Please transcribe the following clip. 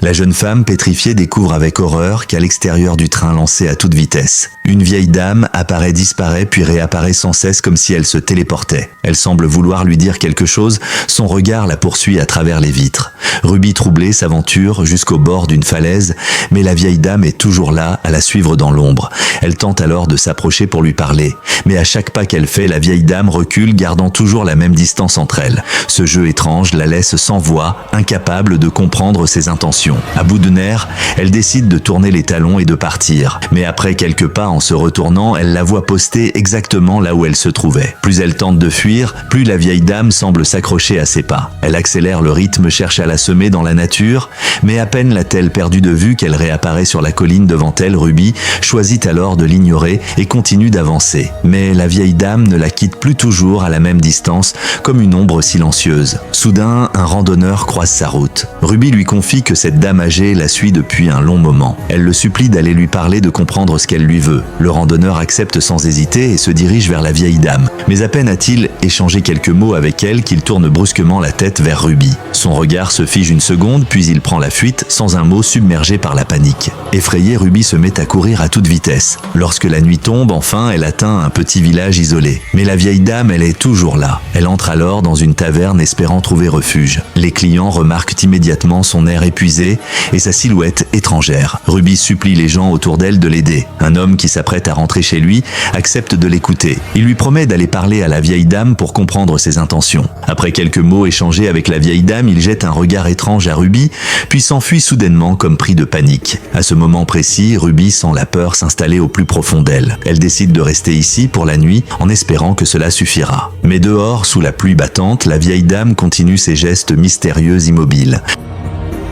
La jeune femme, pétrifiée, découvre avec horreur qu'à l'extérieur du train lancé à toute vitesse, une vieille dame apparaît, disparaît, puis réapparaît sans cesse comme si elle se téléportait. Elle semble vouloir lui dire quelque chose, son regard la poursuit à travers les vitres. Ruby, troublée, s'aventure jusqu'au bord d'une falaise, mais la vieille dame est toujours là, à la suivre dans l'ombre. Elle tente alors de s'approcher pour lui parler, mais à chaque pas qu'elle fait, la vieille dame recule, gardant toujours la même distance entre elles. Ce jeu étrange la laisse sans voix, incapable de comprendre ses intentions. À bout de nerfs, elle décide de tourner les talons et de partir. Mais après quelques pas, en se retournant, elle la voit postée exactement là où elle se trouvait. Plus elle tente de fuir, plus la vieille dame semble s'accrocher à ses pas. Elle accélère le rythme, cherche à la semer dans la nature, mais à peine l'a-t-elle perdue de vue qu'elle réapparaît sur la colline devant elle. Ruby choisit alors de l'ignorer et continue d'avancer. Mais la vieille dame ne la quitte plus, toujours à la même distance, comme une ombre silencieuse. Soudain, un randonneur croise sa route. Ruby lui confie que cette dame âgée la suit depuis un long moment. Elle le supplie d'aller lui parler, de comprendre ce qu'elle lui veut. Le randonneur accepte sans hésiter et se dirige vers la vieille dame. Mais à peine a-t-il échangé quelques mots avec elle qu'il tourne brusquement la tête vers Ruby. Son regard se fige une seconde, puis il prend la fuite, sans un mot, submergé par la panique. Effrayée, Ruby se met à courir à toute vitesse. Lorsque la nuit tombe, enfin, elle atteint un petit village isolé. Mais la vieille dame, elle est toujours là. Elle entre alors dans une taverne espérant trouver refuge. Les clients remarquent immédiatement son air épuisé et sa silhouette étrangère. Ruby supplie les gens autour d'elle de l'aider. Un homme qui s'apprête à rentrer chez lui accepte de l'écouter. Il lui promet d'aller parler à la vieille dame pour comprendre ses intentions. Après quelques mots échangés avec la vieille dame, il jette un regard étrange à Ruby, puis s'enfuit soudainement comme pris de panique. À ce moment précis, Ruby sent la peur s'installer au plus profond d'elle. Elle décide de rester ici pour la nuit en espérant que cela suffira. Mais dehors, sous la pluie battante, la vieille dame continue ses gestes mystérieux, immobiles.